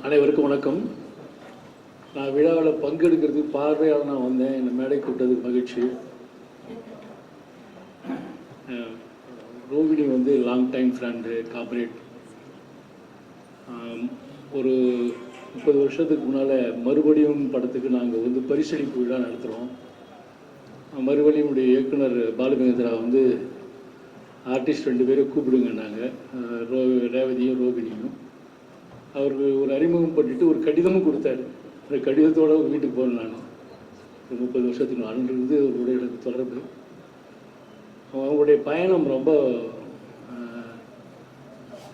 அனைவருக்கும் வணக்கம். நான் விழாவில் பங்கெடுக்கிறதுக்கு பார்வையால் நான் வந்தேன். என்னை மேடை கூப்பிட்டதுக்கு மகிழ்ச்சி. ரோகிணி வந்து லாங் டைம் ஃப்ரெண்டு, கார்பரேட். ஒரு 30 வருஷத்துக்கு முன்னால் மறுபடியும் படத்துக்கு நாங்கள் வந்து பரிசளிப்பு விழா நடத்துகிறோம். மறுபடியுடைய இயக்குனர் பாலுமகேந்திரா வந்து ஆர்டிஸ்ட் 2 பேரை கூப்பிடுங்க. நாங்கள் ரேவதியும் ரோகிணியும் அவருக்கு ஒரு அறிமுகம் பண்ணிட்டு ஒரு கடிதமும் கொடுத்தாரு. அந்த கடிதத்தோடு வீட்டுக்கு போனேன். நான் 30 வருஷத்துக்கு அன்றிருந்து அவருடைய எனக்கு தொடர்பு. அவங்களுடைய பயணம் ரொம்ப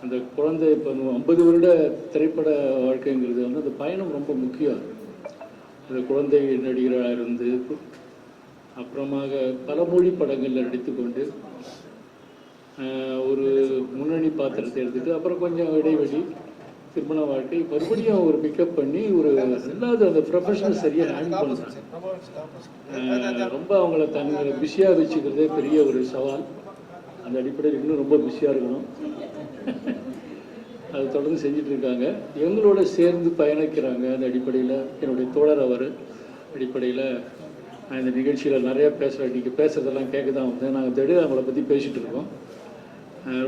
அந்த குழந்தை இப்போ 50 வருட திரைப்பட வாழ்க்கைங்கிறது வந்து அந்த பயணம் ரொம்ப முக்கியம். அந்த குழந்தை நடிகராக இருந்து அப்புறமாக பல மொழி படங்களில் நடித்துக்கொண்டு ஒரு முன்னணி பாத்திரத்தை எடுத்துகிட்டு அப்புறம் கொஞ்சம் இடைவெளி திருமண வாழ்க்கை மறுபடியும் ஒரு பிக்கப் பண்ணி ஒரு ரெண்டாவது அந்த ப்ரொஃபஷனல் சரியாக ஹேண்டில் பண்ணுறாங்க. ரொம்ப அவங்கள தங்களை பிஸியாக வச்சுக்கிறதே பெரிய ஒரு சவால். அந்த அடிப்படையில் இன்னும் ரொம்ப பிஸியாக இருக்கணும். அது தொடர்ந்து செஞ்சிட்ருக்காங்க. எங்களோட சேர்ந்து பயணிக்கிறாங்க. அந்த அடிப்படையில் என்னுடைய தோழர் அவர் அடிப்படையில் நான் இந்த நிகழ்ச்சியில் நிறையா பேசுகிறேன். நீங்கள் பேசுகிறதெல்லாம் கேட்க தான் வந்தேன். நாங்கள் திடீர் அவங்கள பற்றி பேசிகிட்டு இருக்கோம்.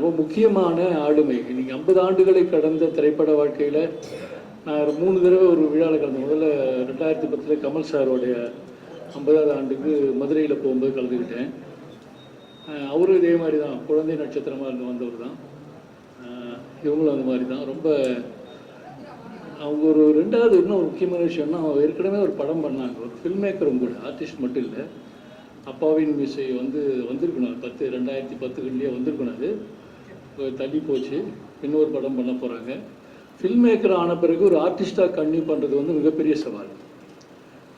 ரொம்ப முக்கியமான ஆளுமை. நீங்கள் 50 ஆண்டுகளை கடந்த திரைப்பட வாழ்க்கையில் நான் 3 தடவை ஒரு விழாவில் கலந்தேன். முதல்ல 2010 கமல் சாரோடைய 50வது ஆண்டுக்கு மதுரையில் போகும்போது கலந்துக்கிட்டேன். அவரும் இதே மாதிரி தான் குழந்தை நட்சத்திரமாக இருந்து வந்தவர் தான். இவங்களும் அந்த மாதிரி தான். ரொம்ப அவங்க ஒரு ரெண்டாவது இன்னும் ஒரு முக்கியமான விஷயம்னா அவங்க ஏற்கனவே ஒரு படம் பண்ணாங்க. ஒரு ஃபில்ம் மேக்கரும் கூட, ஆர்டிஸ்ட் மட்டும் இல்லை. அப்பாவின் மிஸ்ஸை வந்து வந்திருக்கணும் 2010 வந்திருக்கணும். அது தள்ளி போச்சு. இன்னொரு படம் பண்ண போகிறாங்க. ஃபில்ம் மேக்கர் ஆன பிறகு ஒரு ஆர்டிஸ்டாக கன்டினியூ பண்ணுறது வந்து மிகப்பெரிய சவால்.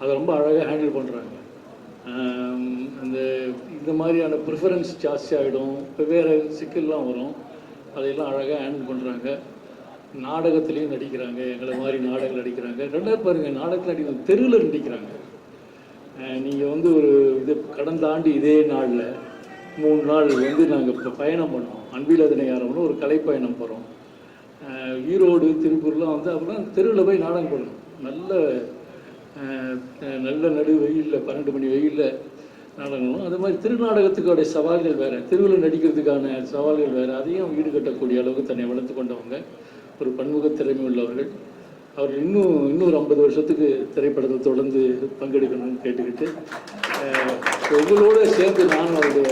அதை ரொம்ப அழகாக ஹேண்டில் பண்ணுறாங்க. இந்த மாதிரியான ப்ரிஃபரன்ஸ் ஜாஸ்தி ஆகிடும், வெவ்வேறு சிக்கல்லாம் வரும். அதையெல்லாம் அழகாக ஹேண்டில் பண்ணுறாங்க. நாடகத்துலேயும் நடிக்கிறாங்க. எங்களை மாதிரி நாடகங்கள் நடிக்கிறாங்க. ரெண்டாவது பாருங்கள், நாடகத்தில் நடிக்கிறாங்க, தெருவில் நடிக்கிறாங்க. நீங்கள் வந்து ஒரு இது கடந்த ஆண்டு இதே நாளில் 3 நாள் வந்து நாங்கள் இப்போ பயணம் பண்ணோம். அன்பிலதனை ஆரம்பம்னு ஒரு கலைப்பயணம் போகிறோம். ஈரோடு, திருப்பூர்லாம் வந்து அப்புறம் தெருவில் போய் நாடகம் பண்ணணும். நல்ல நடு வெயிலில் 12 மணி வெயிலில் நாடகம். அது மாதிரி திருநாடகத்துக்கான சவால்கள் வேறு, தெருவில் நடிக்கிறதுக்கான சவால்கள் வேறு. அதையும் ஈடுகட்டக்கூடிய அளவுக்கு தன்னை வளர்த்து கொண்டவங்க, ஒரு பன்முக திறமை உள்ளவர்கள். அவர் இன்னொரு 50 வருஷத்துக்கு திரைப்படத்தில் தொடர்ந்து பங்கெடுக்கணும்னு கேட்டுக்கிட்டு உங்களோடு சேர்ந்து நான் அவருடைய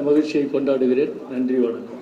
மகிழ்ச்சியை கொண்டாடுகிறேன். நன்றி, வணக்கம்.